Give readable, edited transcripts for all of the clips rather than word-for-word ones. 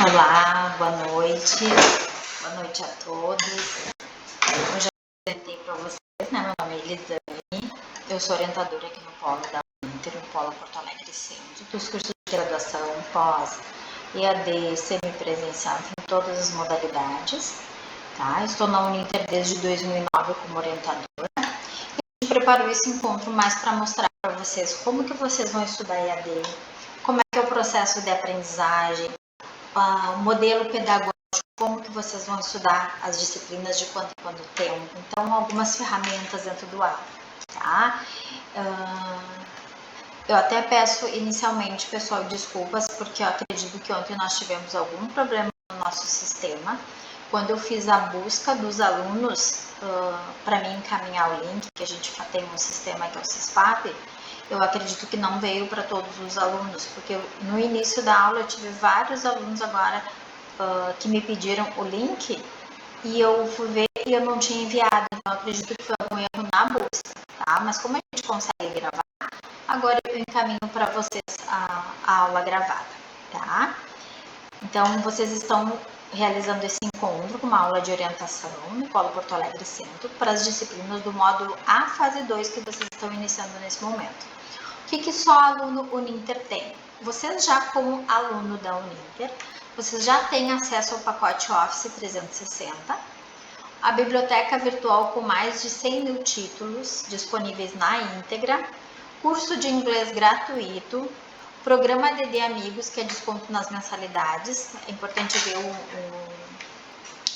Olá, boa noite a todos. Eu já apresentei para vocês, né? Meu nome é Elisane, eu sou orientadora aqui no Polo da Inter, no Polo Porto Alegre Centro, dos cursos de graduação, pós, EAD, semipresencial, em todas as modalidades, tá? Estou na Uninter desde 2009 como orientadora. E preparo esse encontro mais para mostrar para vocês como que vocês vão estudar EAD, como é que é o processo de aprendizagem, o modelo pedagógico, como que vocês vão estudar as disciplinas de quando em quando tempo. Então, algumas ferramentas dentro do aula, tá? Eu até peço inicialmente, pessoal, desculpas, porque eu acredito que ontem nós tivemos algum problema no nosso sistema. Quando eu fiz a busca dos alunos para mim encaminhar o link, que a gente tem um sistema que é o CISPAP, eu acredito que não veio para todos os alunos, porque no início da aula eu tive vários alunos agora que me pediram o link e eu fui ver e eu não tinha enviado, então eu acredito que foi algum erro na busca, tá? Mas como a gente consegue gravar, agora eu encaminho para vocês a aula gravada, tá? Então, vocês estão realizando esse encontro com uma aula de orientação no Polo Porto Alegre Centro para as disciplinas do módulo A, fase 2, que vocês estão iniciando nesse momento. O que só aluno Uninter tem? Vocês já, como aluno da Uninter, vocês já têm acesso ao pacote Office 360, a biblioteca virtual com mais de 100 mil títulos disponíveis na íntegra, curso de inglês gratuito, programa EDD Amigos, que é desconto nas mensalidades. É importante ver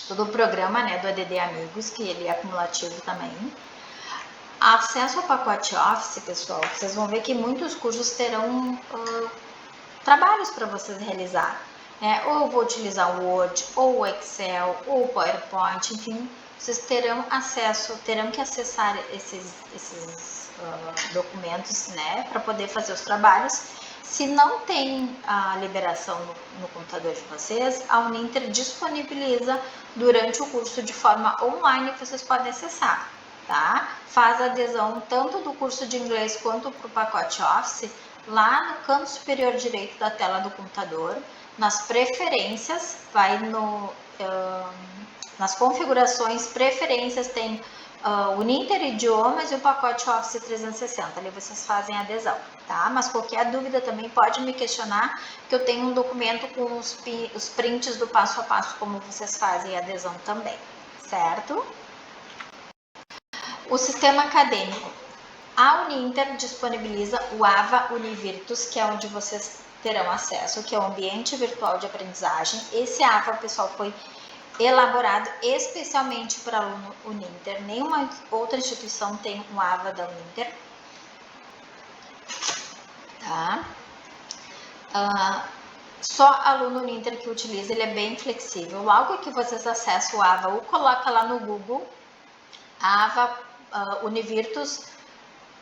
todo o programa, né, do EDD Amigos, que ele é acumulativo também. Acesso ao pacote Office, pessoal, vocês vão ver que muitos cursos terão trabalhos para vocês realizar, né? Ou eu vou utilizar o Word, ou o Excel, ou o PowerPoint, enfim, vocês terão que acessar esses documentos, né, para poder fazer os trabalhos. Se não tem a liberação no computador de vocês, a Uninter disponibiliza durante o curso de forma online que vocês podem acessar, tá? Faz a adesão tanto do curso de inglês quanto para o pacote Office lá no canto superior direito da tela do computador, nas preferências, vai nas configurações, preferências, tem Uninter Idiomas e o pacote Office 360, ali vocês fazem a adesão, tá? Mas qualquer dúvida também pode me questionar, que eu tenho um documento com os prints do passo a passo, como vocês fazem a adesão também, certo? O sistema acadêmico. A Uninter disponibiliza o AVA Univirtus, que é onde vocês terão acesso, que é o ambiente virtual de aprendizagem. Esse AVA, pessoal, foi elaborado especialmente para aluno Uninter. Nenhuma outra instituição tem um AVA da Uninter. Tá? Só aluno Uninter que utiliza, ele é bem flexível. Logo que vocês acessam o AVA, ou coloca lá no Google, AVA Univirtus,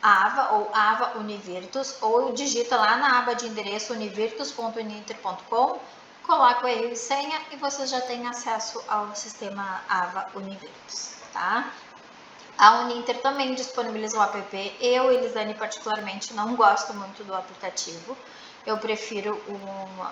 AVA ou AVA Univirtus, ou digita lá na aba de endereço univirtus.uninter.com, coloca o erro e senha e você já tem acesso ao sistema AVA Univirtus, tá? A Uninter também disponibiliza o app. Eu, Elisane, particularmente não gosto muito do aplicativo. Eu prefiro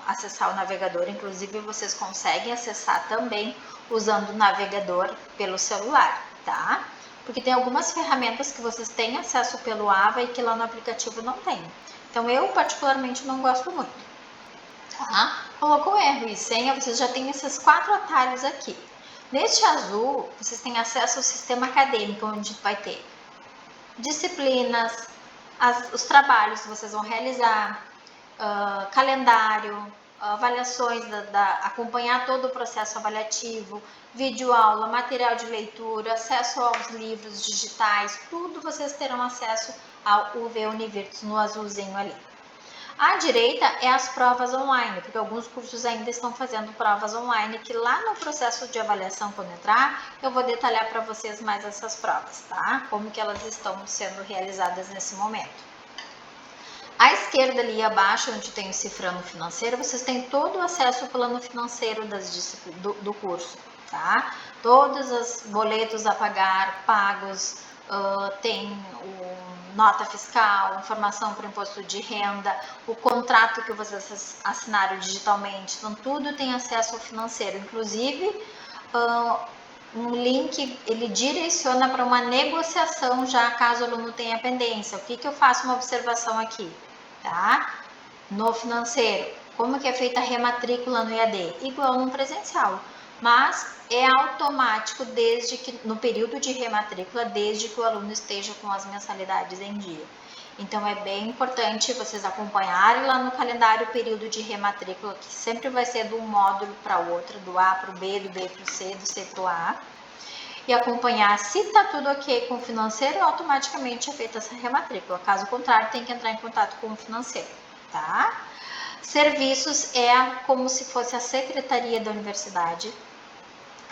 acessar o navegador, inclusive vocês conseguem acessar também usando o navegador pelo celular, tá? Porque tem algumas ferramentas que vocês têm acesso pelo AVA e que lá no aplicativo não tem. Então, eu particularmente não gosto muito, tá? Colocou erro e senha, vocês já têm esses 4 atalhos aqui. Neste azul, vocês têm acesso ao sistema acadêmico, onde vai ter disciplinas, os trabalhos que vocês vão realizar, calendário, avaliações, acompanhar todo o processo avaliativo, videoaula, material de leitura, acesso aos livros digitais, tudo vocês terão acesso ao UV Univirtus no azulzinho ali. À direita é as provas online, porque alguns cursos ainda estão fazendo provas online, que lá no processo de avaliação, quando entrar, eu vou detalhar para vocês mais essas provas, tá? Como que elas estão sendo realizadas nesse momento. À esquerda ali abaixo, onde tem o cifrando financeiro, vocês têm todo o acesso ao plano financeiro do curso, tá? Todos os boletos a pagar, pagos, tem nota fiscal, informação para o imposto de renda, o contrato que vocês assinaram digitalmente, então tudo tem acesso ao financeiro, inclusive um link, ele direciona para uma negociação já caso o aluno tenha pendência. O que eu faço uma observação aqui, tá? No financeiro, como que é feita a rematrícula no EAD? Igual no presencial, mas é automático desde que no período de rematrícula, desde que o aluno esteja com as mensalidades em dia. Então é bem importante vocês acompanharem lá no calendário o período de rematrícula, que sempre vai ser de um módulo para o outro, do A para o B, do B para o C, do C para o A. E acompanhar se está tudo ok com o financeiro, automaticamente é feita essa rematrícula. Caso contrário, tem que entrar em contato com o financeiro, tá? Serviços é como se fosse a secretaria da universidade,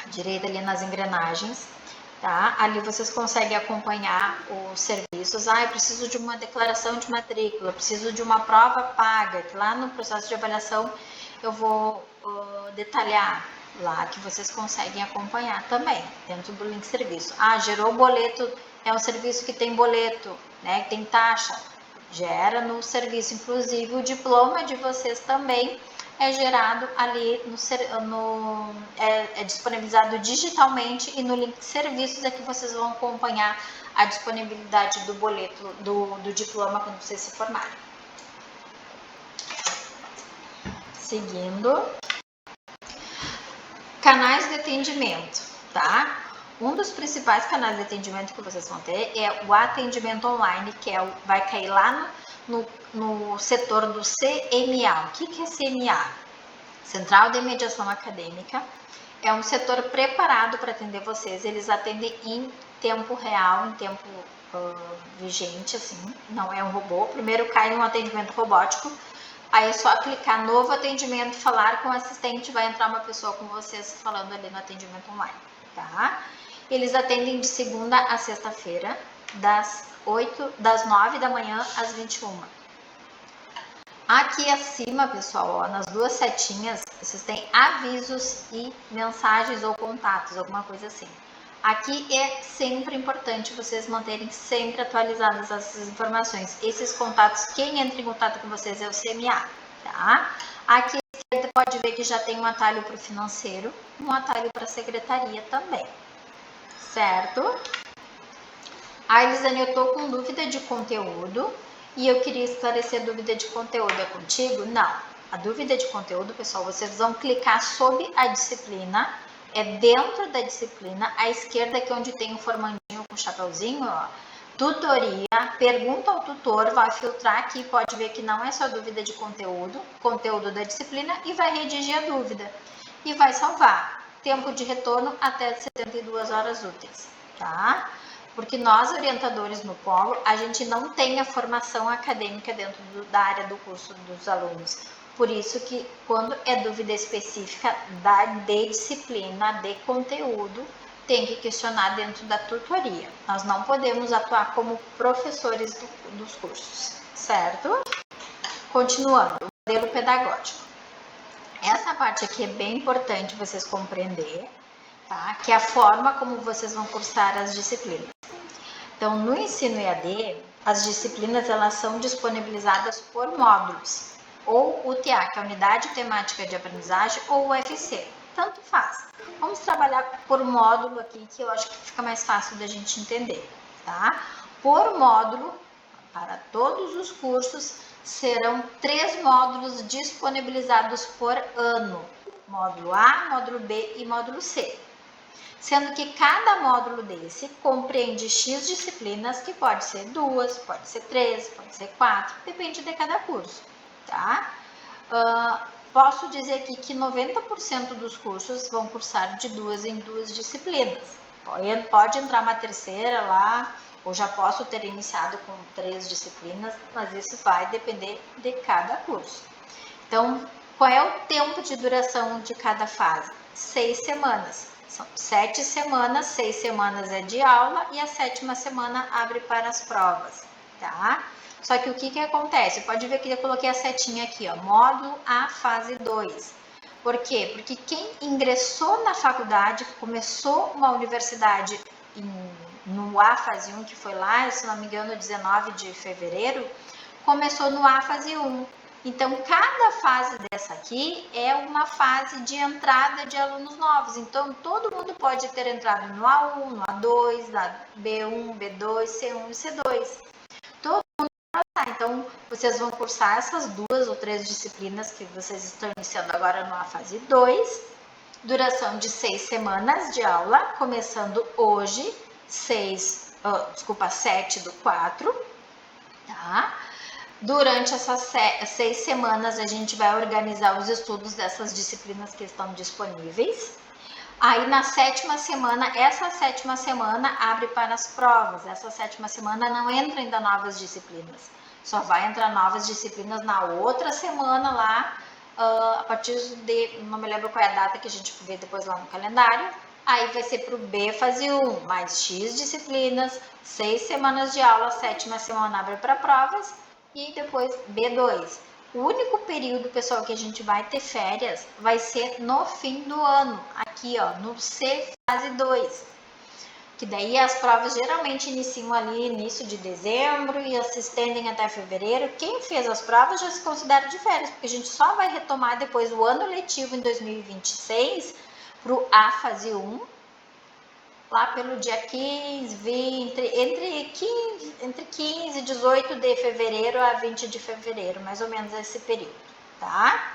à direita ali nas engrenagens. Tá? Ali vocês conseguem acompanhar os serviços. Eu preciso de uma declaração de matrícula, preciso de uma prova paga, que lá no processo de avaliação eu vou detalhar lá, que vocês conseguem acompanhar também, dentro do link serviço. Gerou boleto, é um serviço que tem boleto, né, que tem taxa, gera no serviço, inclusive o diploma de vocês também é gerado ali é disponibilizado digitalmente, e no link de serviços é que vocês vão acompanhar a disponibilidade do boleto do diploma quando vocês se formarem. Seguindo, canais de atendimento, tá? Um dos principais canais de atendimento que vocês vão ter é o atendimento online, que vai cair lá no setor do CMA. O que é CMA? Central de Mediação Acadêmica. É um setor preparado para atender vocês. Eles atendem em tempo real, em tempo vigente, assim, não é um robô. Primeiro cai um atendimento robótico, aí é só clicar novo atendimento, falar com o assistente, vai entrar uma pessoa com vocês falando ali no atendimento online, tá? Eles atendem de segunda a sexta-feira, das 9 da manhã às 21. Aqui acima, pessoal, nas duas setinhas, vocês têm avisos e mensagens ou contatos, alguma coisa assim. Aqui é sempre importante vocês manterem sempre atualizadas essas informações. Esses contatos, quem entra em contato com vocês é o CMA, tá? Aqui à esquerda pode ver que já tem um atalho para o financeiro, um atalho para a secretaria também, certo? Elisane, eu estou com dúvida de conteúdo e eu queria esclarecer a dúvida de conteúdo. É contigo? Não. A dúvida de conteúdo, pessoal, vocês vão clicar sobre a disciplina, é dentro da disciplina, à esquerda que é onde tem um formandinho com chapeuzinho, ó, tutoria, pergunta ao tutor, vai filtrar aqui, pode ver que não é só dúvida de conteúdo da disciplina, e vai redigir a dúvida. E vai salvar. Tempo de retorno até 72 horas úteis, tá? Porque nós, orientadores no Polo, a gente não tem a formação acadêmica dentro da área do curso dos alunos. Por isso que, quando é dúvida específica de disciplina, de conteúdo, tem que questionar dentro da tutoria. Nós não podemos atuar como professores dos cursos, certo? Continuando, o modelo pedagógico. Essa parte aqui é bem importante vocês compreenderem, tá? Que é a forma como vocês vão cursar as disciplinas. Então, no ensino EAD, as disciplinas elas são disponibilizadas por módulos, ou UTA, que é a Unidade Temática de Aprendizagem, ou UFC, tanto faz. Vamos trabalhar por módulo aqui, que eu acho que fica mais fácil da gente entender, tá? Por módulo, para todos os cursos, serão 3 módulos disponibilizados por ano, módulo A, módulo B e módulo C. Sendo que cada módulo desse compreende X disciplinas, que pode ser 2, pode ser 3, pode ser 4, depende de cada curso, tá? Posso dizer aqui que 90% dos cursos vão cursar de 2 em 2 disciplinas. Pode entrar uma terceira lá, ou já posso ter iniciado com 3 disciplinas, mas isso vai depender de cada curso. Então, qual é o tempo de duração de cada fase? 6 semanas. São 7 semanas, 6 semanas é de aula e a 7ª semana abre para as provas, tá? Só que o que acontece? Pode ver que eu coloquei a setinha aqui, ó, módulo A, fase 2. Por quê? Porque quem ingressou na faculdade, começou uma universidade no A fase 1, que foi lá, se não me engano, 19 de fevereiro, começou no A fase 1. Então, cada fase dessa aqui é uma fase de entrada de alunos novos. Então, todo mundo pode ter entrado no A1, no A2, na B1, B2, C1 e C2. Todo mundo vai passar. Então, vocês vão cursar essas 2 ou 3 disciplinas que vocês estão iniciando agora no A fase 2. Duração de 6 semanas de aula, começando hoje, 7/4, tá? Durante essas 6 semanas, a gente vai organizar os estudos dessas disciplinas que estão disponíveis. Aí, na 7ª semana, essa 7ª semana abre para as provas. Essa 7ª semana não entra ainda novas disciplinas. Só vai entrar novas disciplinas na outra semana lá, a partir de, não me lembro qual é a data que a gente vê depois lá no calendário. Aí vai ser para o B fase 1, mais X disciplinas, 6 semanas de aula, 7ª semana abre para provas. E depois B2. O único período, pessoal, que a gente vai ter férias vai ser no fim do ano, aqui ó, no C fase 2. Que daí as provas geralmente iniciam ali início de dezembro e se estendem até fevereiro. Quem fez as provas já se considera de férias, porque a gente só vai retomar depois o ano letivo em 2026 para o A fase 1, lá pelo dia 15, 20, entre 15 e 18 de fevereiro a 20 de fevereiro, mais ou menos esse período, tá?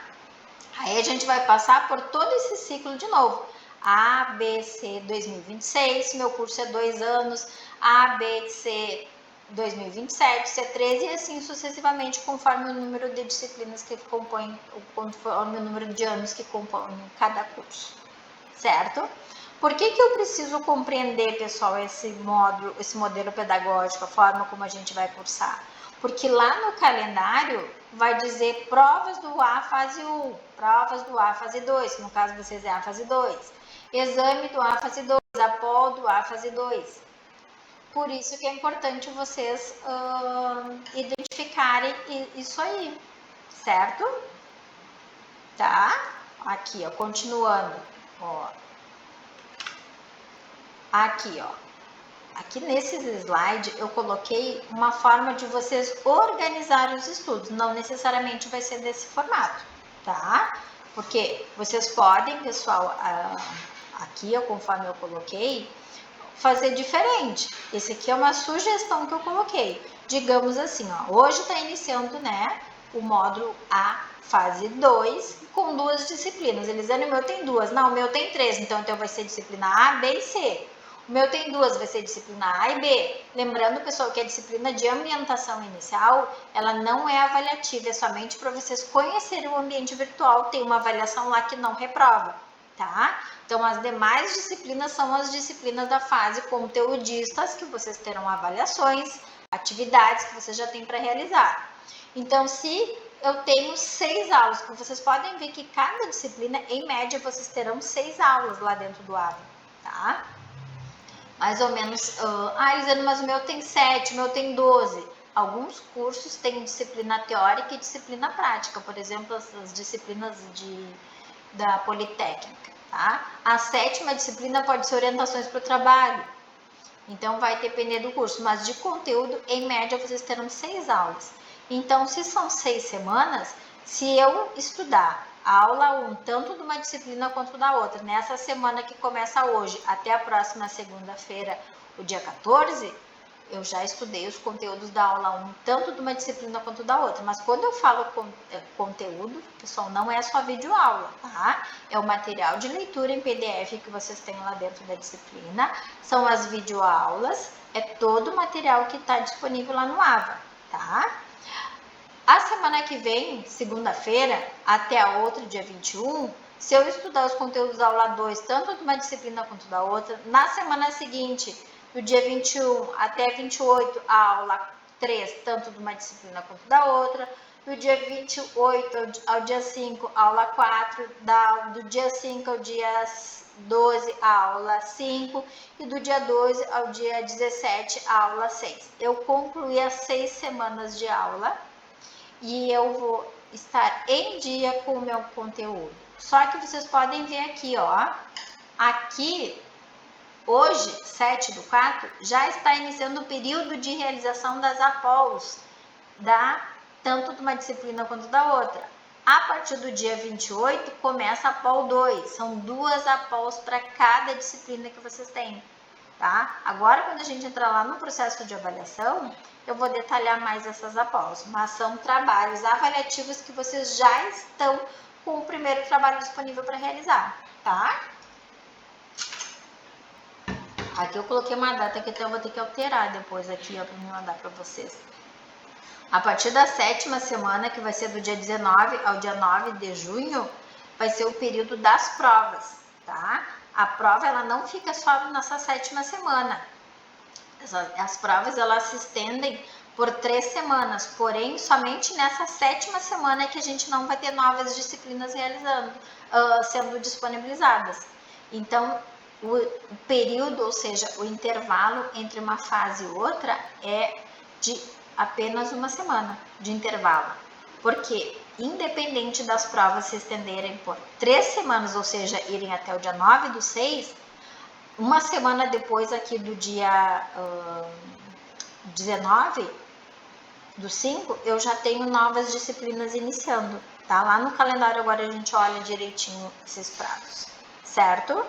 Aí a gente vai passar por todo esse ciclo de novo. A, B, C 2026, meu curso é 2 anos, A, B, C 2027, C13 e assim sucessivamente, conforme o número de disciplinas que compõem, conforme o número de anos que compõem cada curso, certo? Por que eu preciso compreender, pessoal, esse modelo pedagógico, a forma como a gente vai cursar? Porque lá no calendário vai dizer provas do A fase 1, provas do A fase 2, que no caso de vocês é A fase 2, exame do A fase 2, APOL do A fase 2. Por isso que é importante vocês identificarem isso aí, certo? Tá? Aqui, ó, continuando, ó. Aqui, ó. Aqui nesses slides eu coloquei uma forma de vocês organizarem os estudos. Não necessariamente vai ser desse formato, tá? Porque vocês podem, pessoal, aqui, conforme eu coloquei, fazer diferente. Esse aqui é uma sugestão que eu coloquei. Digamos assim, ó, hoje está iniciando, né, o módulo A, fase 2, com 2 disciplinas. Elisane, o meu tem 2. Não, o meu tem 3. Então vai ser disciplina A, B e C. O meu tem 2, vai ser disciplina A e B. Lembrando, pessoal, que a disciplina de ambientação inicial, ela não é avaliativa, é somente para vocês conhecerem o ambiente virtual. Tem uma avaliação lá que não reprova, tá? Então, as demais disciplinas são as disciplinas da fase conteudistas, que vocês terão avaliações, atividades que vocês já têm para realizar. Então, se eu tenho 6 aulas, como vocês podem ver que cada disciplina, em média, vocês terão 6 aulas lá dentro do AVA, tá? Mais ou menos, Elisane, mas o meu tem 7, o meu tem 12. Alguns cursos têm disciplina teórica e disciplina prática, por exemplo, as disciplinas da Politécnica, tá? A 7ª disciplina pode ser orientações para o trabalho, então vai depender do curso, mas de conteúdo, em média, vocês terão 6 aulas. Então, se são 6 semanas, se eu estudar a aula 1, tanto de uma disciplina quanto da outra, nessa semana que começa hoje, até a próxima segunda-feira, o dia 14, eu já estudei os conteúdos da aula 1, tanto de uma disciplina quanto da outra. Mas quando eu falo conteúdo, pessoal, não é só videoaula, tá? É o material de leitura em PDF que vocês têm lá dentro da disciplina, são as videoaulas, é todo o material que está disponível lá no AVA, tá? A semana que vem, segunda-feira, até a outra, dia 21, se eu estudar os conteúdos da aula 2, tanto de uma disciplina quanto da outra, na semana seguinte, do dia 21 até 28, a aula 3, tanto de uma disciplina quanto da outra, do dia 28 ao dia 5, aula 4, do dia 5 ao dia 12, a aula 5, e do dia 12 ao dia 17, a aula 6. Eu concluí as 6 semanas de aula, e eu vou estar em dia com o meu conteúdo. Só que vocês podem ver aqui, ó, aqui Hoje, 7/4, já está iniciando o período de realização das APOLs, tanto de uma disciplina quanto da outra. A partir do dia 28, começa a APOL 2, são 2 APOLs para cada disciplina que vocês têm, tá? Agora, quando a gente entrar lá no processo de avaliação, eu vou detalhar mais essas APOLs, mas são trabalhos avaliativos que vocês já estão com o primeiro trabalho disponível para realizar, tá? Aqui eu coloquei uma data que até eu vou ter que alterar depois aqui, ó, para me mandar para vocês. A partir da 7ª semana, que vai ser do dia 19 ao dia 9 de junho, vai ser o período das provas, tá? A prova, ela não fica só nessa 7ª semana. As provas, elas se estendem por 3 semanas, porém, somente nessa 7ª semana é que a gente não vai ter novas disciplinas sendo disponibilizadas. Então, o período, ou seja, o intervalo entre uma fase e outra é de apenas uma semana de intervalo. Porque, independente das provas se estenderem por 3 semanas, ou seja, irem até o dia 9/6, uma semana depois aqui do dia 19/5, eu já tenho novas disciplinas iniciando, tá? Lá no calendário agora a gente olha direitinho esses prazos, certo?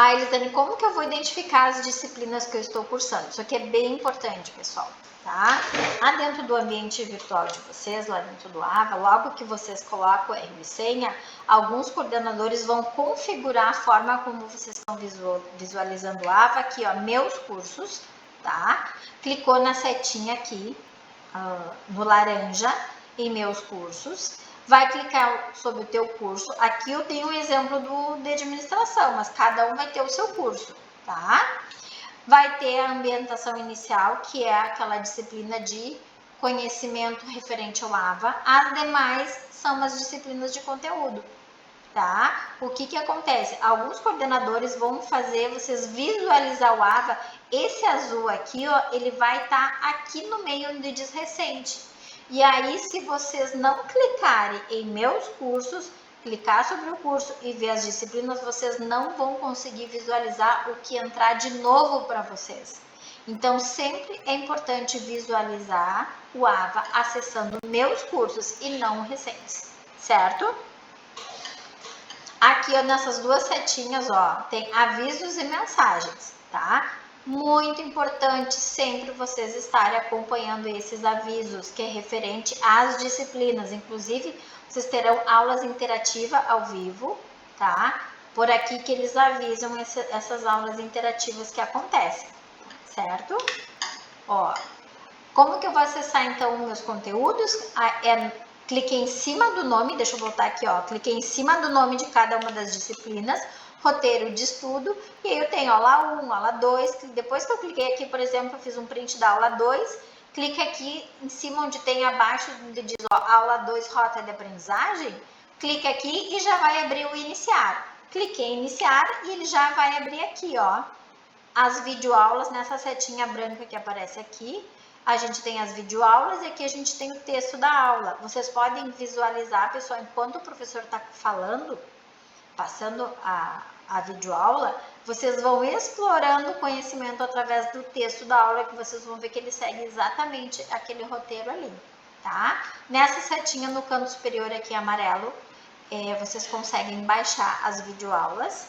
Ah, Elisane, como que eu vou identificar as disciplinas que eu estou cursando? Isso aqui é bem importante, pessoal, tá? Lá dentro do ambiente virtual de vocês, lá dentro do AVA, logo que vocês colocam o RU e senha, alguns coordenadores vão configurar a forma como vocês estão visualizando o AVA, aqui, ó, meus cursos, tá? Clicou na setinha aqui, no laranja, em meus cursos. Vai clicar sobre o teu curso. Aqui eu tenho um exemplo de administração, mas cada um vai ter o seu curso, tá? Vai ter a ambientação inicial, que é aquela disciplina de conhecimento referente ao AVA. As demais são as disciplinas de conteúdo, tá? O que acontece? Alguns coordenadores vão fazer vocês visualizar o AVA. Esse azul aqui, ó, ele vai estar aqui no meio onde diz recente. E aí, se vocês não clicarem em meus cursos, clicar sobre o curso e ver as disciplinas, vocês não vão conseguir visualizar o que entrar de novo para vocês. Então, sempre é importante visualizar o AVA acessando meus cursos e não recentes, certo? Aqui, ó, nessas 2 setinhas, ó, tem avisos e mensagens, tá? Muito importante sempre vocês estarem acompanhando esses avisos, que é referente às disciplinas. Inclusive, vocês terão aulas interativas ao vivo, tá? Por aqui que eles avisam essas aulas interativas que acontecem, certo? Ó, como que eu vou acessar, então, meus conteúdos? Cliquei em cima do nome, deixa eu voltar aqui, ó. Cliquei em cima do nome de cada uma das disciplinas, roteiro de estudo, e aí eu tenho aula 1, aula 2, depois que eu cliquei aqui, por exemplo, eu fiz um print da aula 2, clique aqui em cima onde tem abaixo, onde diz, ó, aula 2, rota de aprendizagem, clique aqui e já vai abrir o iniciar. Cliquei em iniciar e ele já vai abrir aqui, ó, as videoaulas nessa setinha branca que aparece aqui. A gente tem as videoaulas e aqui a gente tem o texto da aula. Vocês podem visualizar, pessoal, enquanto o professor está falando, passando a videoaula, vocês vão explorando o conhecimento através do texto da aula, que vocês vão ver que ele segue exatamente aquele roteiro ali, tá? Nessa setinha no canto superior aqui amarelo, vocês conseguem baixar as videoaulas.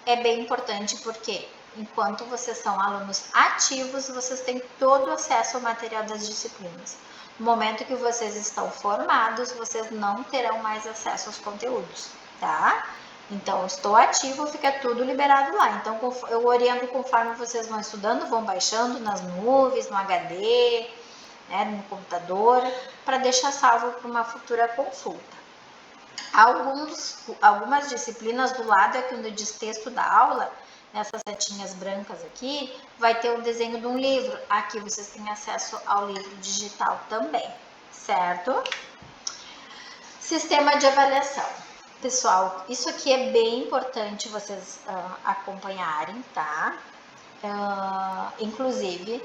É bem importante porque enquanto vocês são alunos ativos, vocês têm todo o acesso ao material das disciplinas. No momento que vocês estão formados, vocês não terão mais acesso aos conteúdos, tá? Então, estou ativo, fica tudo liberado lá. Então, eu oriento conforme vocês vão estudando, vão baixando nas nuvens, no HD, né, no computador, para deixar salvo para uma futura consulta. Algumas disciplinas do lado, aqui onde diz texto da aula, nessas setinhas brancas aqui, vai ter o desenho de um livro. Aqui vocês têm acesso ao livro digital também, certo? Sistema de avaliação. Pessoal, isso aqui é bem importante vocês acompanharem, tá? Inclusive,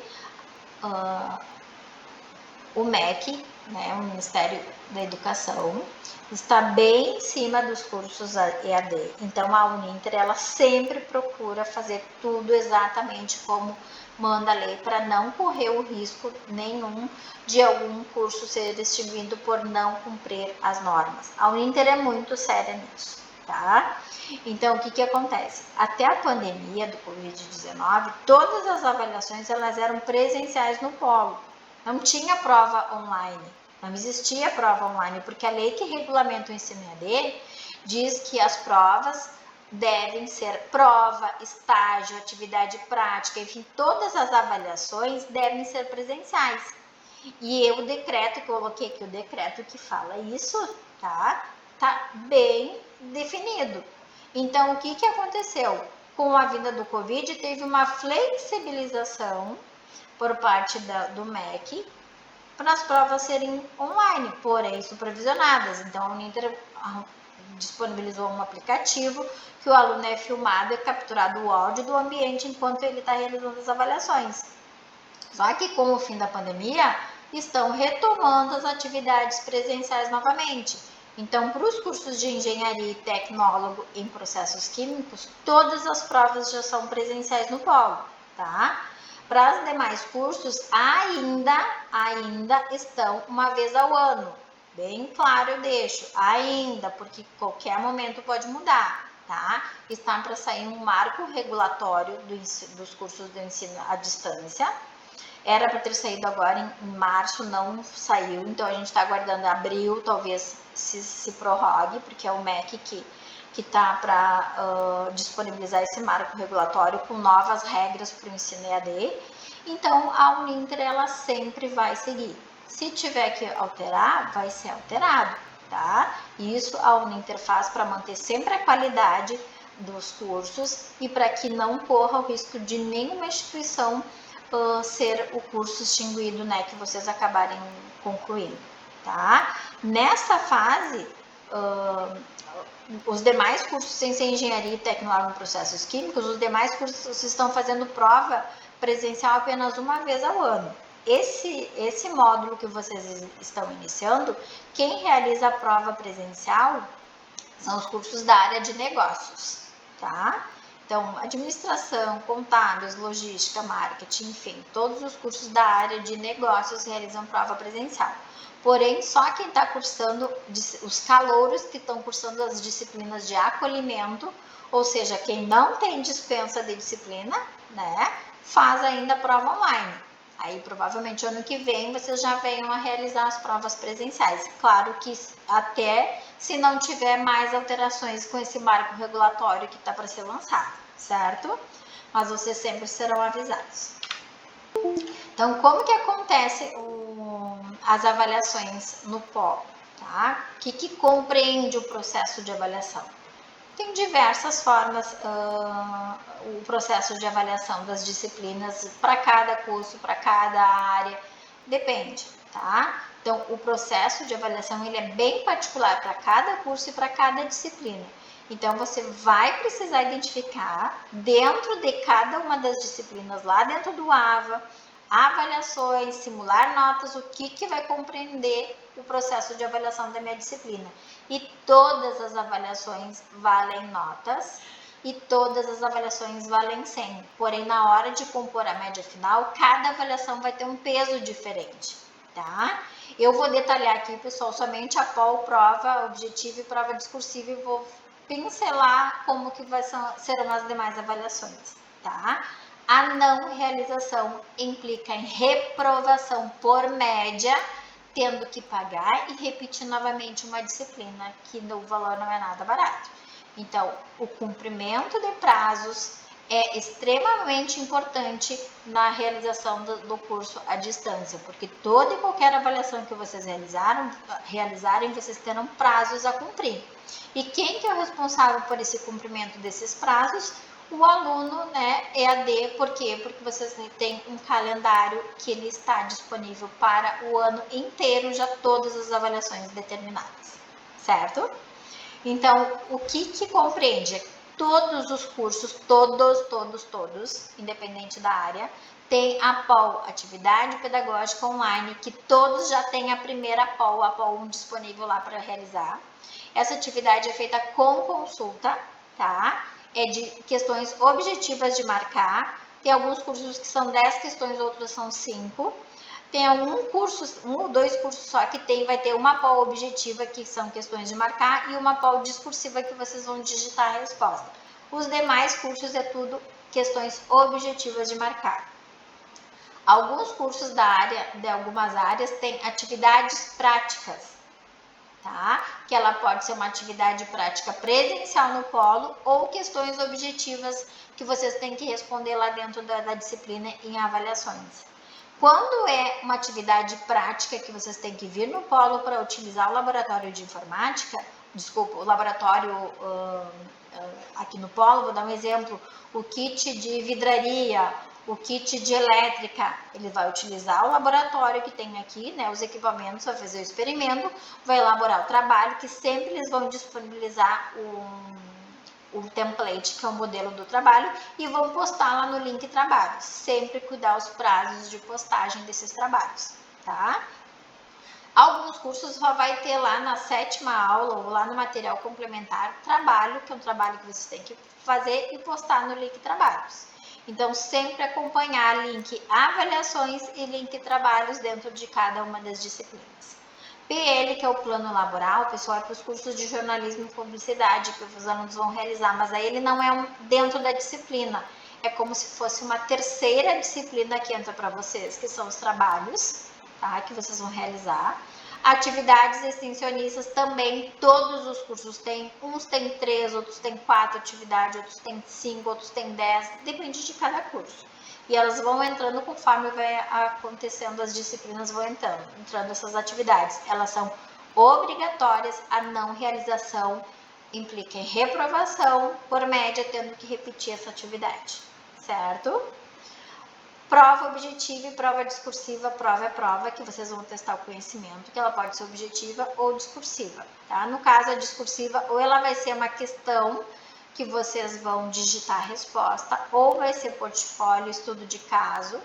o MEC, né, o Ministério da Educação, está bem em cima dos cursos EAD. Então, a Uninter, ela sempre procura fazer tudo exatamente como manda a lei, para não correr o risco nenhum de algum curso ser extinguido por não cumprir as normas. A Uninter é muito séria nisso, tá? Então, o que acontece? Até a pandemia do Covid-19, todas as avaliações elas eram presenciais no polo. Não tinha prova online, não existia prova online, porque a lei que regulamenta o ensino EAD diz que as provas devem ser prova, estágio, atividade prática, enfim, todas as avaliações devem ser presenciais. E o decreto, que eu coloquei aqui, o decreto que fala isso, tá bem definido. Então, o que aconteceu? Com a vinda do Covid, teve uma flexibilização por parte do MEC para as provas serem online, porém supervisionadas. Então, a Uninter disponibilizou um aplicativo que o aluno é filmado e capturado o áudio do ambiente enquanto ele está realizando as avaliações. Só que com o fim da pandemia, estão retomando as atividades presenciais novamente. Então, para os cursos de engenharia e tecnólogo em processos químicos, todas as provas já são presenciais no polo, tá? Para os demais cursos, ainda estão uma vez ao ano. Bem claro eu deixo, ainda, porque qualquer momento pode mudar, tá? Está para sair um marco regulatório dos cursos de ensino à distância. Era para ter saído agora em março, não saiu, então a gente está aguardando abril, talvez se prorrogue, porque é o MEC que está para disponibilizar esse marco regulatório com novas regras para o ensino EAD. Então, a Uninter, ela sempre vai seguir. Se tiver que alterar, vai ser alterado, tá? Isso a Uninter faz para manter sempre a qualidade dos cursos e para que não corra o risco de nenhuma instituição ser o curso extinguido, né, que vocês acabarem concluindo, tá? Nessa fase, os demais cursos sem ser engenharia e tecnologia em processos químicos, os demais cursos estão fazendo prova presencial apenas uma vez ao ano. Esse módulo que vocês estão iniciando, quem realiza a prova presencial são os cursos da área de negócios, tá? Então, administração, contábeis, logística, marketing, enfim, todos os cursos da área de negócios realizam prova presencial. Porém, só quem está cursando, os calouros que estão cursando as disciplinas de acolhimento, ou seja, quem não tem dispensa de disciplina, né, faz ainda a prova online. Aí, provavelmente, ano que vem, vocês já venham a realizar as provas presenciais. Claro que até se não tiver mais alterações com esse marco regulatório que está para ser lançado, certo? Mas vocês sempre serão avisados. Então, como que acontece as avaliações no polo, tá? O que compreende o processo de avaliação? Tem diversas formas o processo de avaliação das disciplinas para cada curso, para cada área, depende, tá? Então, o processo de avaliação ele é bem particular para cada curso e para cada disciplina. Então, você vai precisar identificar dentro de cada uma das disciplinas, lá dentro do AVA, avaliações, simular notas, o que vai compreender o processo de avaliação da minha disciplina. E todas as avaliações valem notas e todas as avaliações valem 100. Porém, na hora de compor a média final, cada avaliação vai ter um peso diferente, tá? Eu vou detalhar aqui, pessoal, somente a POL, prova objetiva e prova discursiva e vou pincelar como que serão as demais avaliações, tá? A não realização implica em reprovação por média, tendo que pagar e repetir novamente uma disciplina, que o valor não é nada barato. Então, o cumprimento de prazos é extremamente importante na realização do curso à distância, porque toda e qualquer avaliação que vocês realizarem, vocês terão prazos a cumprir. E quem que é o responsável por esse cumprimento desses prazos? O aluno, né, EAD, por quê? Porque vocês têm um calendário que ele está disponível para o ano inteiro, já todas as avaliações determinadas, certo? Então, o que compreende? Todos os cursos, todos, independente da área, tem a POL, Atividade Pedagógica Online, que todos já têm a primeira POL, a POL 1 disponível lá para realizar. Essa atividade é feita com consulta, tá? É de questões objetivas de marcar. Tem alguns cursos que são 10 questões, outros são 5. Tem um ou dois cursos só que vai ter uma POL objetiva, que são questões de marcar, e uma POL discursiva, que vocês vão digitar a resposta. Os demais cursos é tudo questões objetivas de marcar. Alguns cursos de algumas áreas têm atividades práticas, tá? Que ela pode ser uma atividade prática presencial no polo ou questões objetivas que vocês têm que responder lá dentro da disciplina em avaliações. Quando é uma atividade prática que vocês têm que vir no polo para utilizar o laboratório de informática, o laboratório aqui no polo, vou dar um exemplo, o kit de vidraria, o kit de elétrica, ele vai utilizar o laboratório que tem aqui, né, os equipamentos, vai fazer o experimento, vai elaborar o trabalho, que sempre eles vão disponibilizar o template, que é o modelo do trabalho, e vão postar lá no link trabalho. Sempre cuidar os prazos de postagem desses trabalhos, tá? Alguns cursos só vai ter lá na 7ª aula ou lá no material complementar trabalho, que é um trabalho que vocês têm que fazer e postar no link trabalhos. Então, sempre acompanhar link avaliações e link trabalhos dentro de cada uma das disciplinas. PL, que é o plano laboral, pessoal, é para os cursos de jornalismo e publicidade que os alunos vão realizar, mas aí ele não é dentro da disciplina. É como se fosse uma terceira disciplina que entra para vocês, que são os trabalhos, tá? Que vocês vão realizar. Atividades extensionistas também, todos os cursos têm, uns têm 3, outros têm 4 atividades, outros têm 5, outros têm 10, depende de cada curso. E elas vão entrando conforme vai acontecendo, as disciplinas vão entrando essas atividades. Elas são obrigatórias, a não realização implica em reprovação, por média, tendo que repetir essa atividade, certo? Prova objetiva e prova discursiva. Prova é prova, que vocês vão testar o conhecimento, que ela pode ser objetiva ou discursiva, tá? No caso, a discursiva, ou ela vai ser uma questão que vocês vão digitar a resposta, ou vai ser portfólio, estudo de caso.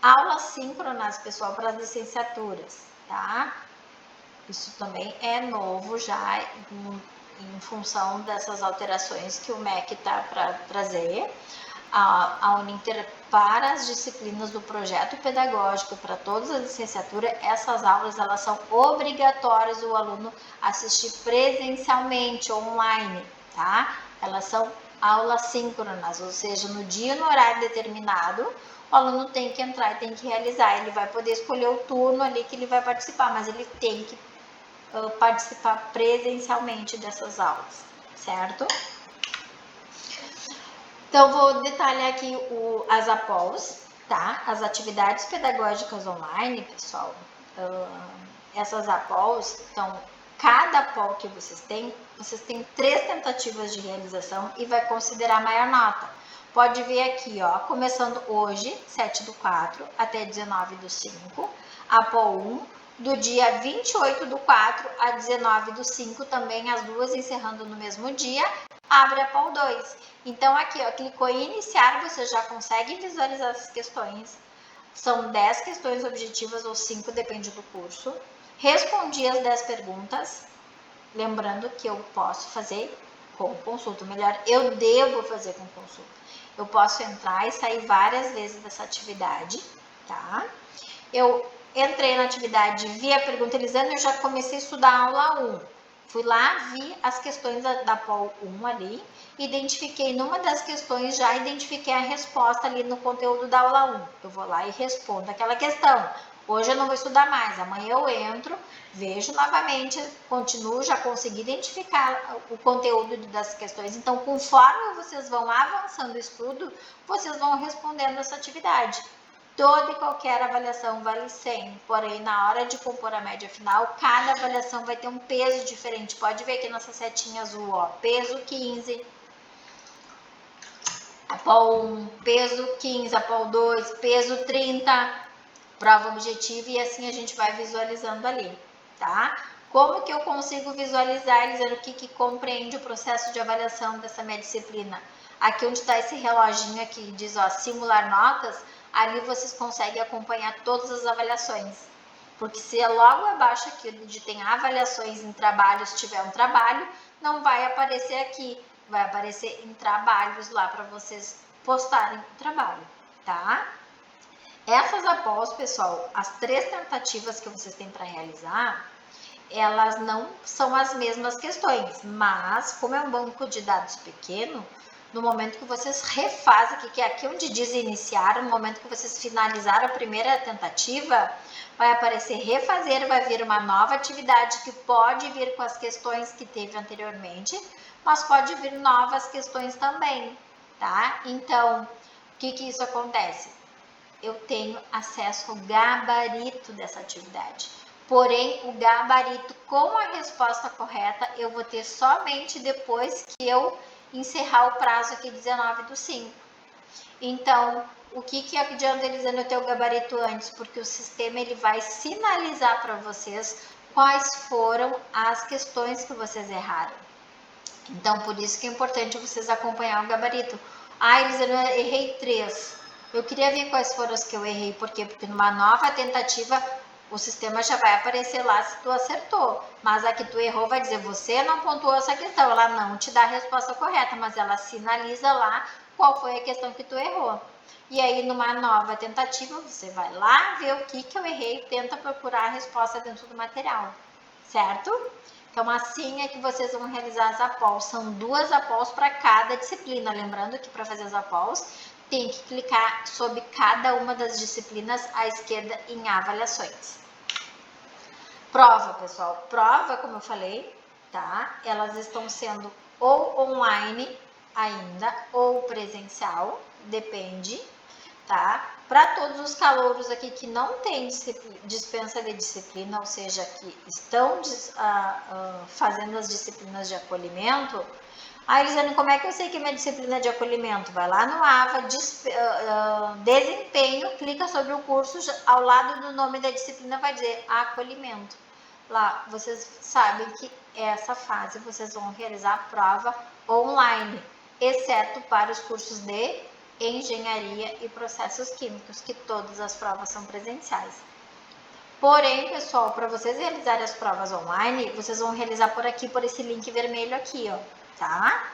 Aulas síncronas, pessoal, para as licenciaturas, tá? Isso também é novo já, em função dessas alterações que o MEC está para trazer. A Uninter, para as disciplinas do projeto pedagógico, para todas as licenciaturas, essas aulas elas são obrigatórias o aluno assistir presencialmente, online, tá? Elas são aulas síncronas, ou seja, no dia e no horário determinado, o aluno tem que entrar e tem que realizar. Ele vai poder escolher o turno ali que ele vai participar, mas ele tem que participar presencialmente dessas aulas, certo? Então, vou detalhar aqui as APOLs, tá? As atividades pedagógicas online, pessoal. Essas APOLs, então, cada APOL que vocês têm 3 tentativas de realização e vai considerar a maior nota. Pode ver aqui, ó, começando hoje, 7/4 até 19/5, APOL 1, do dia 28/4 a 19/5, também as duas encerrando no mesmo dia, abre a POL 2. Então, aqui, ó, clicou em iniciar, você já consegue visualizar as questões. São 10 questões objetivas ou 5, depende do curso. Respondi as 10 perguntas, lembrando que eu posso fazer com consulta, melhor, eu devo fazer com consulta. Eu posso entrar e sair várias vezes dessa atividade, tá? Eu entrei na atividade, vi a pergunta Elisane, eu já comecei a estudar a aula 1. Fui lá, vi as questões da POL 1 ali, identifiquei numa das questões, já identifiquei a resposta ali no conteúdo da aula 1. Eu vou lá e respondo aquela questão. Hoje eu não vou estudar mais, amanhã eu entro, vejo novamente, continuo, já consegui identificar o conteúdo das questões. Então, conforme vocês vão avançando o estudo, vocês vão respondendo essa atividade. Toda e qualquer avaliação vale 100, porém, na hora de compor a média final, cada avaliação vai ter um peso diferente. Pode ver aqui nessa setinha azul, ó, peso 15, APOL 1, peso 15, APOL 2, peso 30, prova objetiva, e assim a gente vai visualizando ali, tá? Como que eu consigo visualizar, Elisane, o que compreende o processo de avaliação dessa minha disciplina? Aqui onde está esse reloginho aqui, diz, ó, simular notas, ali vocês conseguem acompanhar todas as avaliações. Porque se é logo abaixo aqui onde tem avaliações em trabalhos, tiver um trabalho, não vai aparecer aqui, vai aparecer em trabalhos lá para vocês postarem o trabalho, tá? Essas após, pessoal, as 3 tentativas que vocês têm para realizar, elas não são as mesmas questões, mas como é um banco de dados pequeno, no momento que vocês refazem, que é aqui onde diz iniciar, no momento que vocês finalizaram a primeira tentativa, vai aparecer refazer, vai vir uma nova atividade que pode vir com as questões que teve anteriormente, mas pode vir novas questões também, tá? Então, o que isso acontece? Eu tenho acesso ao gabarito dessa atividade. Porém, o gabarito com a resposta correta eu vou ter somente depois que eu encerrar o prazo aqui 19/5. Então, o que adianta eles dando o teu gabarito antes? Porque o sistema ele vai sinalizar para vocês quais foram as questões que vocês erraram. Então, por isso que é importante vocês acompanhar o gabarito. Elisângela, eu errei 3. Eu queria ver quais foram as que eu errei. Por quê? Porque numa nova tentativa, o sistema já vai aparecer lá se tu acertou. Mas a que tu errou vai dizer, você não pontuou essa questão. Ela não te dá a resposta correta, mas ela sinaliza lá qual foi a questão que tu errou. E aí, numa nova tentativa, você vai lá ver o que eu errei e tenta procurar a resposta dentro do material. Certo? Então, assim é que vocês vão realizar as APOLs. São 2 APOLs para cada disciplina. Lembrando que para fazer as APOLs, tem que clicar sobre cada uma das disciplinas à esquerda em avaliações. Prova, pessoal. Prova, como eu falei, tá? Elas estão sendo ou online ainda ou presencial, depende, tá? Para todos os calouros aqui que não têm dispensa de disciplina, ou seja, que estão fazendo as disciplinas de acolhimento, Elisane, como é que eu sei que é minha disciplina de acolhimento? Vai lá no AVA, desempenho, clica sobre o curso, ao lado do nome da disciplina vai dizer acolhimento. Lá, vocês sabem que essa fase vocês vão realizar a prova online, exceto para os cursos de engenharia e processos químicos, que todas as provas são presenciais. Porém, pessoal, para vocês realizarem as provas online, vocês vão realizar por aqui, por esse link vermelho aqui, ó, tá?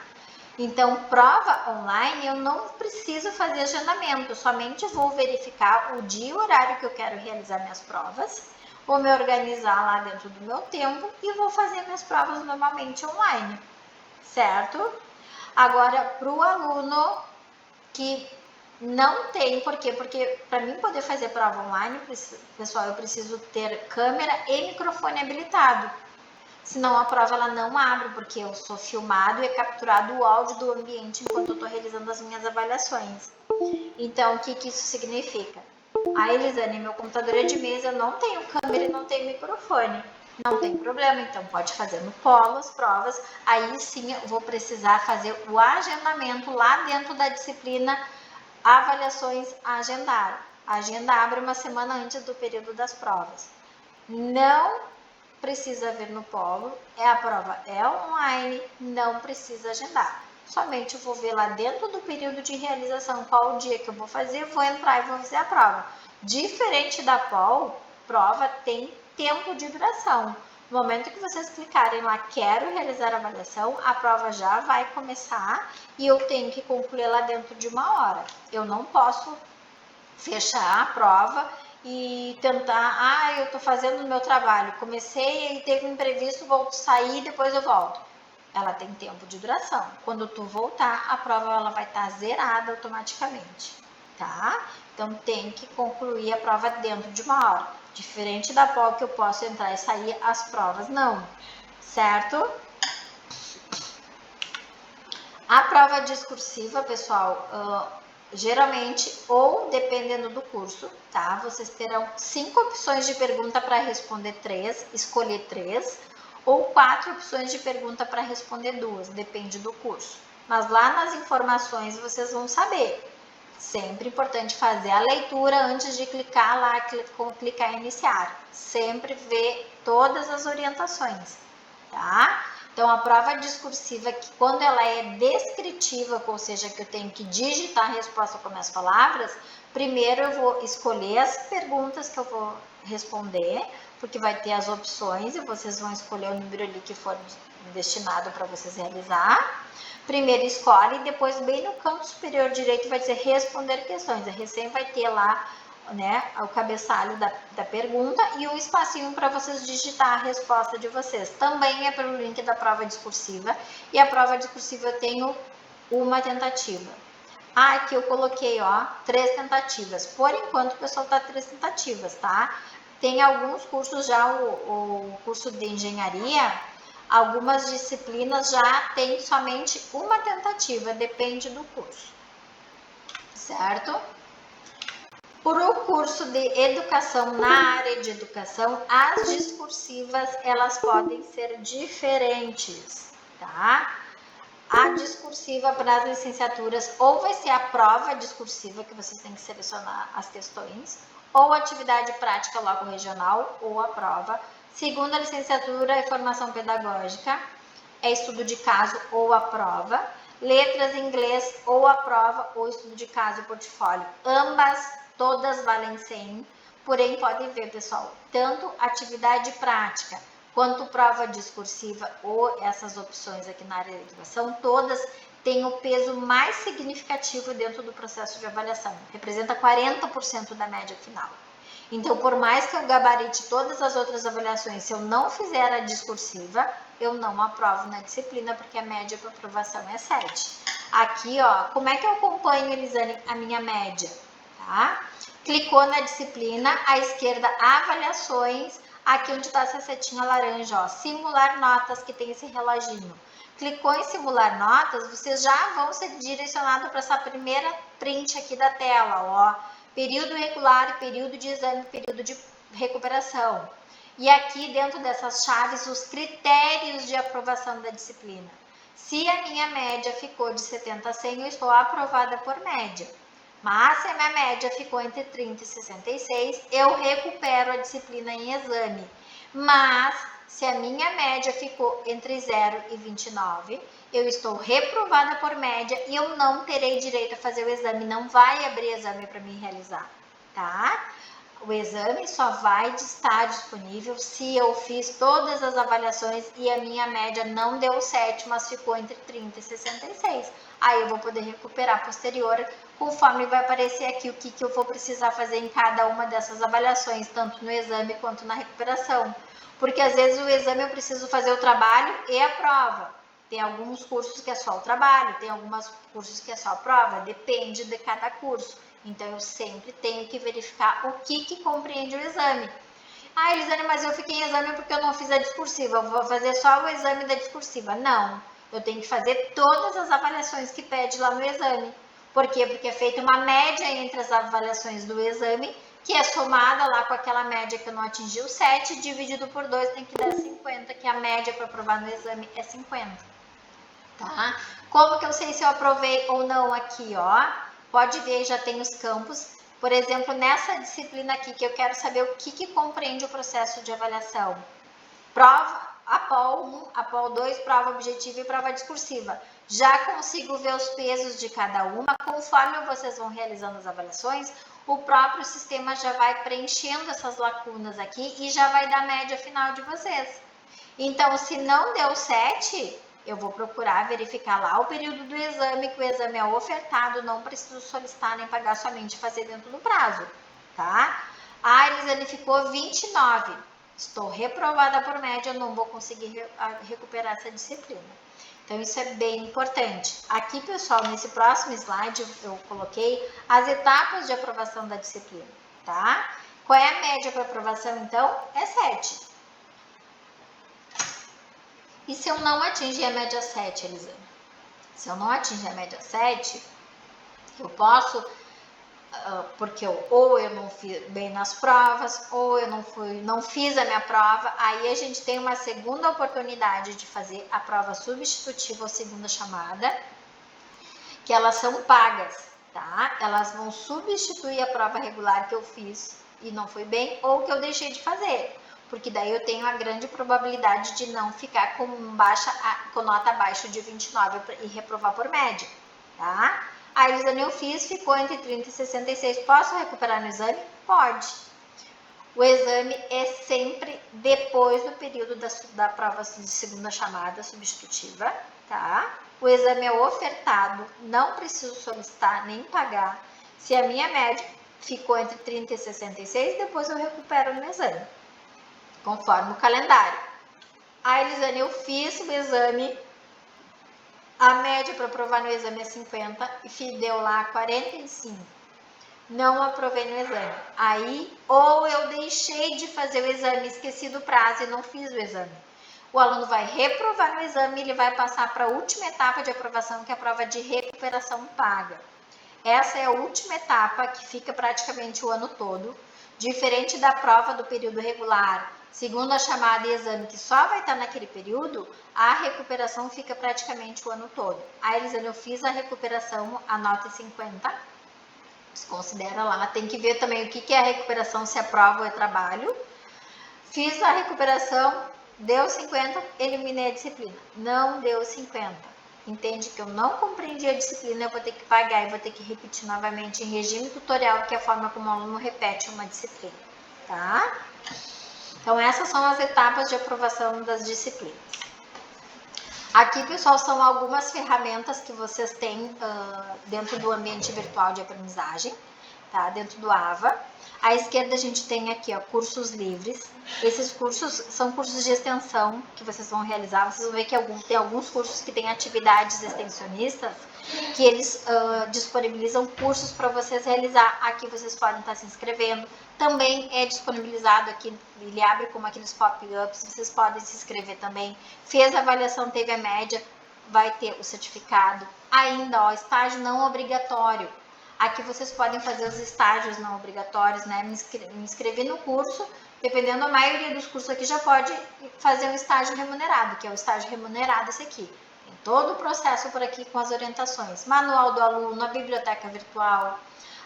Então, prova online, eu não preciso fazer agendamento, somente vou verificar o dia e o horário que eu quero realizar minhas provas, vou me organizar lá dentro do meu tempo e vou fazer minhas provas normalmente online, certo? Agora, para o aluno que não tem, por quê? Porque para mim poder fazer prova online, pessoal, eu preciso ter câmera e microfone habilitado. Senão a prova ela não abre, porque eu sou filmado e é capturado o áudio do ambiente enquanto eu estou realizando as minhas avaliações. Então, o que isso significa? Elisane, meu computador é de mesa, eu não tenho câmera e não tenho microfone. Não tem problema, então pode fazer no polo as provas. Aí sim eu vou precisar fazer o agendamento lá dentro da disciplina avaliações a agendar. A agenda abre uma semana antes do período das provas. Não precisa vir no polo, a prova é online, não precisa agendar. Somente eu vou ver lá dentro do período de realização qual o dia que eu vou fazer, vou entrar e vou fazer a prova. Diferente da prova tem tempo de duração. No momento que vocês clicarem lá, quero realizar a avaliação, a prova já vai começar e eu tenho que concluir lá dentro de 1 hora. Eu não posso fechar a prova e tentar, eu tô fazendo o meu trabalho, comecei e teve um imprevisto, vou sair, depois eu volto. Ela tem tempo de duração. Quando tu voltar, a prova ela vai estar zerada automaticamente, tá? Então tem que concluir a prova dentro de 1 hora. Diferente da que eu posso entrar e sair, as provas não, certo? A prova discursiva, pessoal, geralmente, ou dependendo do curso, tá? Vocês terão 5 opções de pergunta para responder 3, escolher 3, ou 4 opções de pergunta para responder 2, depende do curso. Mas lá nas informações vocês vão saber. Sempre importante fazer a leitura antes de clicar lá, clicar em iniciar. Sempre ver todas as orientações, tá? Então, a prova discursiva, que quando ela é descritiva, ou seja, que eu tenho que digitar a resposta com minhas palavras, Primeiro eu vou escolher as perguntas que eu vou responder, porque vai ter as opções e vocês vão escolher o número ali que for destinado para vocês realizar. Primeiro escolhe e depois bem no canto superior direito vai dizer responder questões. A recém vai ter lá, né, o cabeçalho da pergunta e um espacinho para vocês digitar a resposta de vocês. Também é pelo link da prova discursiva e a prova discursiva eu tenho uma tentativa. Aqui eu coloquei, ó, 3 tentativas. Por enquanto o pessoal tá 3 tentativas, tá? Tem alguns cursos já, o curso de engenharia, algumas disciplinas já tem somente uma tentativa, depende do curso, certo? Para o curso de educação, na área de educação, as discursivas, elas podem ser diferentes, tá? A discursiva para as licenciaturas, ou vai ser a prova discursiva, que vocês têm que selecionar as questões, ou atividade prática logo regional, ou a prova. Segunda licenciatura é formação pedagógica, é estudo de caso ou a prova. Letras em inglês, ou a prova, ou estudo de caso e portfólio. Ambas, todas valem 100, porém podem ver, pessoal, tanto atividade prática quanto prova discursiva ou essas opções aqui na área da educação, todas têm o peso mais significativo dentro do processo de avaliação. Representa 40% da média final. Então, por mais que eu gabarite todas as outras avaliações, se eu não fizer a discursiva, eu não aprovo na disciplina, porque a média para aprovação é 7. Aqui, ó, como é que eu acompanho, Elisane, a minha média? Tá? Clicou na disciplina, à esquerda, avaliações, aqui onde está essa setinha laranja, ó, simular notas, que tem esse reloginho. Clicou em simular notas, vocês já vão ser direcionados para essa primeira print aqui da tela, ó. Período regular, período de exame, período de recuperação. E aqui dentro dessas chaves, os critérios de aprovação da disciplina. Se a minha média ficou de 70 a 100, eu estou aprovada por média. Mas se a minha média ficou entre 30 e 66, eu recupero a disciplina em exame. Mas se a minha média ficou entre 0 e 29, eu estou reprovada por média e eu não terei direito a fazer o exame, não vai abrir exame para mim realizar, tá? O exame só vai estar disponível se eu fiz todas as avaliações e a minha média não deu 7, mas ficou entre 30 e 66. Aí eu vou poder recuperar posterior, conforme vai aparecer aqui o que eu vou precisar fazer em cada uma dessas avaliações, tanto no exame quanto na recuperação. Porque às vezes o exame eu preciso fazer o trabalho e a prova. Tem alguns cursos que é só o trabalho, tem alguns cursos que é só a prova, depende de cada curso. Então eu sempre tenho que verificar o que compreende o exame. Ah, Elisane, mas eu fiquei em exame porque eu não fiz a discursiva, eu vou fazer só o exame da discursiva. Não, eu tenho que fazer todas as avaliações que pede lá no exame. Por quê? Porque é feita uma média entre as avaliações do exame, que é somada lá com aquela média que eu não atingi o 7, dividido por 2 tem que dar 50, que a média para aprovar no exame é 50. Tá? Como que eu sei se eu aprovei ou não aqui, ó? Pode ver, já tem os campos. Por exemplo, nessa disciplina aqui, que eu quero saber o que compreende o processo de avaliação. Prova, APOL 1, APOL 2, prova objetiva e prova discursiva. Já consigo ver os pesos de cada uma. Conforme vocês vão realizando as avaliações, o próprio sistema já vai preenchendo essas lacunas aqui e já vai dar a média final de vocês. Então, se não deu 7, eu vou procurar verificar lá o período do exame, que o exame é ofertado, não preciso solicitar nem pagar, somente fazer dentro do prazo, tá? A Elisane ficou 29, estou reprovada por média, não vou conseguir recuperar essa disciplina. Então, isso é bem importante. Aqui, pessoal, nesse próximo slide, eu coloquei as etapas de aprovação da disciplina, tá? Qual é a média para aprovação, então? É 7. E se eu não atingir a média 7, Elisane? Se eu não atingir a média 7, eu posso, porque ou eu não fiz bem nas provas, ou eu não fiz a minha prova, aí a gente tem uma segunda oportunidade de fazer a prova substitutiva ou segunda chamada, que elas são pagas, tá? Elas vão substituir a prova regular que eu fiz e não foi bem, ou que eu deixei de fazer. Porque daí eu tenho a grande probabilidade de não ficar com nota abaixo de 29 e reprovar por média, tá? A Elisane, eu fiz, ficou entre 30 e 66. Posso recuperar no exame? Pode. O exame é sempre depois do período da prova de segunda chamada substitutiva, tá? O exame é ofertado, não preciso solicitar nem pagar. Se a minha média ficou entre 30 e 66, depois eu recupero no exame, conforme o calendário. A Elisane, eu fiz o exame, a média para aprovar no exame é 50 e deu lá 45. Não aprovei no exame. Aí, ou eu deixei de fazer o exame, esqueci do prazo e não fiz o exame. O aluno vai reprovar no exame e ele vai passar para a última etapa de aprovação, que é a prova de recuperação paga. Essa é a última etapa que fica praticamente o ano todo, diferente da prova do período regular, segunda chamada e exame, que só vai estar naquele período, a recuperação fica praticamente o ano todo. A Elisane, eu fiz a recuperação, a nota é 50, considera lá, tem que ver também o que é a recuperação, se é prova ou é trabalho. Fiz a recuperação, deu 50, eliminei a disciplina, não deu 50. Entende que eu não compreendi a disciplina, eu vou ter que pagar e vou ter que repetir novamente em regime tutorial, que é a forma como o aluno repete uma disciplina, tá? Então, essas são as etapas de aprovação das disciplinas. Aqui, pessoal, são algumas ferramentas que vocês têm dentro do ambiente virtual de aprendizagem, tá? Dentro do AVA. À esquerda a gente tem aqui, ó, cursos livres. Esses cursos são cursos de extensão que vocês vão realizar. Vocês vão ver que tem alguns cursos que têm atividades extensionistas, que eles disponibilizam cursos para vocês realizar. Aqui vocês podem estar se inscrevendo. Também é disponibilizado aqui, ele abre como aqueles pop-ups, vocês podem se inscrever também. Fez a avaliação, teve a média, vai ter o certificado. Ainda, ó, estágio não obrigatório. Aqui vocês podem fazer os estágios não obrigatórios, né? Me inscrevi no curso, dependendo da maioria dos cursos aqui, já pode fazer um estágio remunerado, que é o estágio remunerado esse aqui. Tem todo o processo por aqui com as orientações. Manual do aluno, a biblioteca virtual.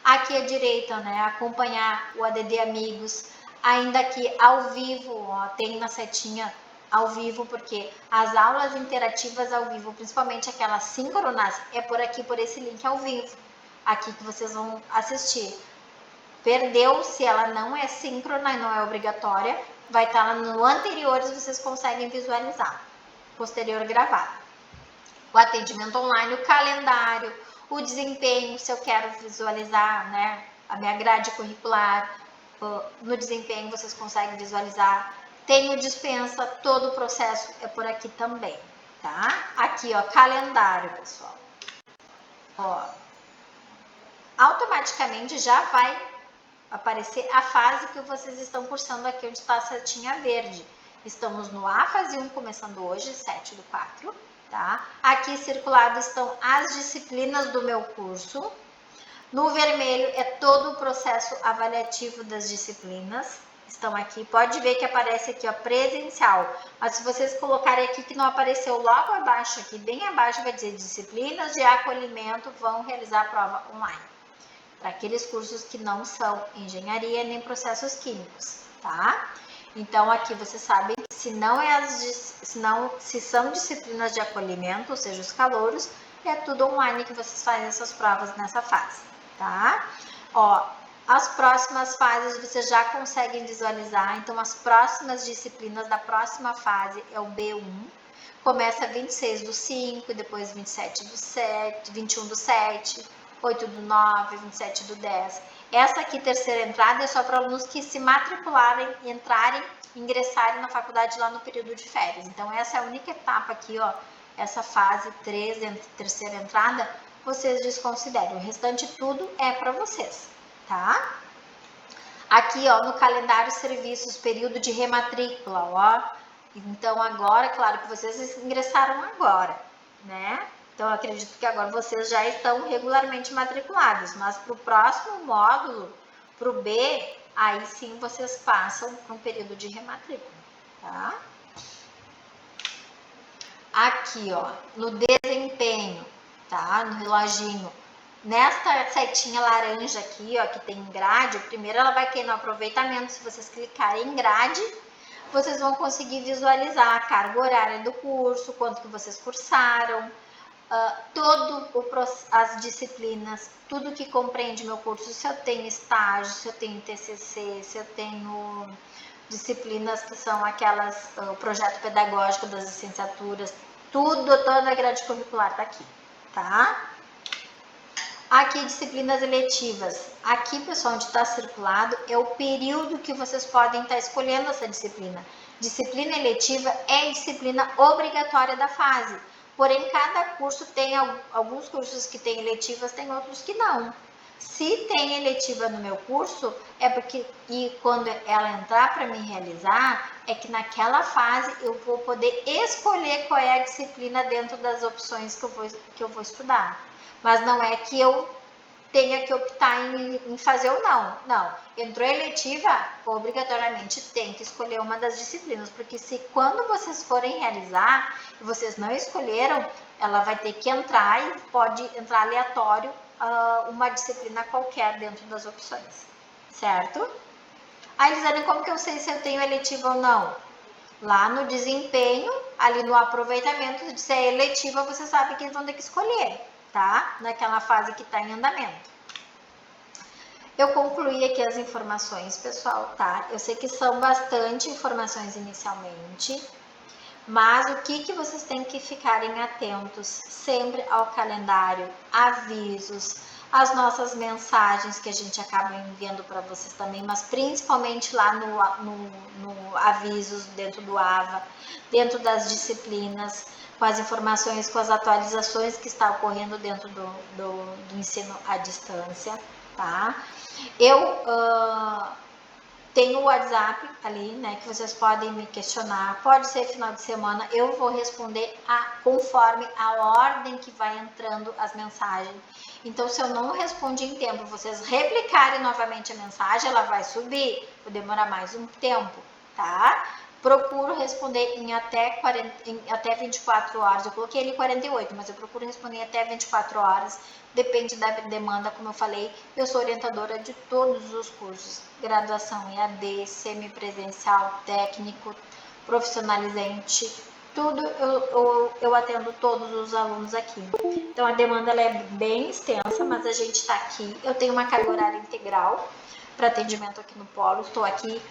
Aqui à direita, né? Acompanhar o ADD Amigos. Ainda aqui ao vivo, ó, tem na setinha ao vivo, porque as aulas interativas ao vivo, principalmente aquelas síncronas, é por aqui, por esse link ao vivo. Aqui que vocês vão assistir. Perdeu, se ela não é síncrona e não é obrigatória, vai estar lá no anteriores, vocês conseguem visualizar. Posterior gravado. O atendimento online, o calendário, o desempenho, se eu quero visualizar, né, a minha grade curricular, no desempenho vocês conseguem visualizar. Tem o dispensa, todo o processo é por aqui também, tá? Aqui, ó, calendário, pessoal. Ó, automaticamente já vai aparecer a fase que vocês estão cursando aqui, onde está a setinha verde. Estamos no A, fase 1, começando hoje, 7/4, tá? Aqui circulado estão as disciplinas do meu curso. No vermelho é todo o processo avaliativo das disciplinas. Estão aqui, pode ver que aparece aqui, ó, presencial. Mas se vocês colocarem aqui que não apareceu logo abaixo, aqui bem abaixo vai dizer disciplinas de acolhimento vão realizar a prova online. Para aqueles cursos que não são engenharia nem processos químicos, tá? Então, aqui vocês sabem que se são disciplinas de acolhimento, ou seja, os calouros, é tudo online que vocês fazem essas provas nessa fase, tá? Ó, as próximas fases vocês já conseguem visualizar, então as próximas disciplinas da próxima fase é o B1, começa 26/5, depois 27/7, 21/7, 8/9, 27/10. Essa aqui, terceira entrada, é só para alunos que se matricularem, ingressarem na faculdade lá no período de férias. Então, essa é a única etapa aqui, ó, essa fase 3, terceira entrada, vocês desconsideram. O restante tudo é para vocês, tá? Aqui, ó, no calendário serviços, período de rematrícula, ó. Então, agora, claro que vocês ingressaram agora, né? Então, eu acredito que agora vocês já estão regularmente matriculados, mas para o próximo módulo, para o B, aí sim vocês passam para um período de rematrícula, tá? Aqui, ó, no desempenho, tá? No reloginho, nesta setinha laranja aqui, ó, que tem grade, primeiro ela vai cair no aproveitamento. Se vocês clicarem em grade, vocês vão conseguir visualizar a carga horária do curso, quanto que vocês cursaram, as disciplinas, tudo que compreende meu curso, se eu tenho estágio, se eu tenho TCC, se eu tenho disciplinas que são aquelas, o projeto pedagógico das licenciaturas, toda a grade curricular tá aqui, tá? Aqui, disciplinas eletivas. Aqui, pessoal, onde está circulado, é o período que vocês podem estar escolhendo essa disciplina. Disciplina eletiva é disciplina obrigatória da fase. Porém, cada curso tem, alguns cursos que têm eletivas, tem outros que não. Se tem eletiva no meu curso, é porque, e quando ela entrar para me realizar, é que naquela fase eu vou poder escolher qual é a disciplina dentro das opções que eu vou estudar. Mas não é que eu tenha que optar em fazer ou não. Não, entrou eletiva, obrigatoriamente tem que escolher uma das disciplinas, porque se quando vocês forem realizar e vocês não escolheram, ela vai ter que entrar e pode entrar aleatório uma disciplina qualquer dentro das opções, certo? Aí, Elisane, como que eu sei se eu tenho eletiva ou não? Lá no desempenho, ali no aproveitamento, se é eletiva, você sabe que eles vão ter que escolher, tá? Naquela fase que está em andamento. Eu concluí aqui as informações, pessoal, tá? Eu sei que são bastante informações inicialmente, mas o que vocês têm que ficarem atentos sempre ao calendário, avisos, as nossas mensagens que a gente acaba enviando para vocês também, mas principalmente lá no avisos dentro do AVA, dentro das disciplinas, com as informações, com as atualizações que está ocorrendo dentro do ensino à distância, tá? Eu tem o WhatsApp ali, né, que vocês podem me questionar, pode ser final de semana, eu vou responder conforme a ordem que vai entrando as mensagens. Então, se eu não respondi em tempo, vocês replicarem novamente a mensagem, ela vai subir, vou demorar mais um tempo, tá? Procuro responder em até 24 horas, eu coloquei ali 48, mas eu procuro responder em até 24 horas, depende da demanda, como eu falei, eu sou orientadora de todos os cursos, graduação EAD, semipresencial, técnico, profissionalizante, tudo eu atendo todos os alunos aqui. Então a demanda ela é bem extensa, mas a gente está aqui, eu tenho uma carga horária integral para atendimento aqui no Polo, estou aqui.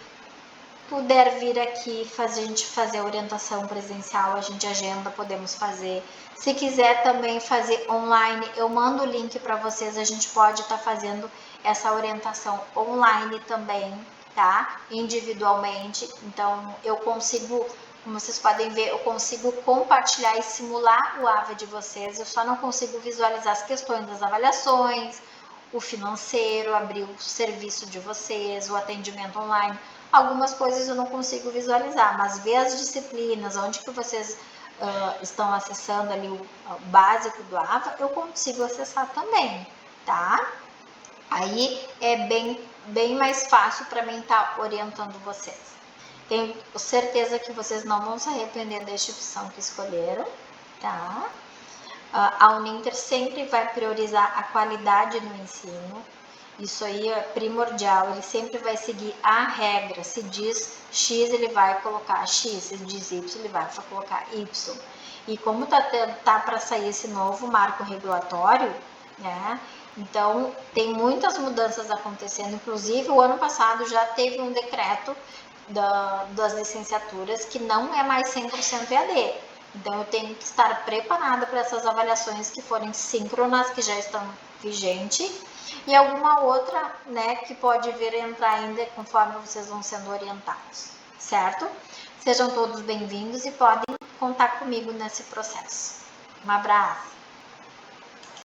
Puder vir aqui a gente fazer orientação presencial, a gente agenda, podemos fazer. Se quiser também fazer online, eu mando o link para vocês, a gente pode estar fazendo essa orientação online também, tá? Individualmente. Então, eu consigo, como vocês podem ver, eu consigo compartilhar e simular o AVA de vocês, eu só não consigo visualizar as questões das avaliações, o financeiro, abrir o serviço de vocês, o atendimento online. Algumas coisas eu não consigo visualizar, mas ver as disciplinas, onde que vocês estão acessando ali o básico do AVA, eu consigo acessar também, tá? Aí é bem mais fácil para mim estar orientando vocês. Tenho certeza que vocês não vão se arrepender desta opção que escolheram, tá? A Uninter sempre vai priorizar a qualidade no ensino. Isso aí é primordial, ele sempre vai seguir a regra. Se diz X, ele vai colocar X, se diz Y, ele vai colocar Y. E como tá para sair esse novo marco regulatório, né? Então, tem muitas mudanças acontecendo. Inclusive, o ano passado já teve um decreto das licenciaturas que não é mais 100% EAD. Então, eu tenho que estar preparada para essas avaliações que forem síncronas, que já estão vigentes, e alguma outra, né, que pode vir a entrar ainda conforme vocês vão sendo orientados, certo? Sejam todos bem-vindos e podem contar comigo nesse processo. Um abraço!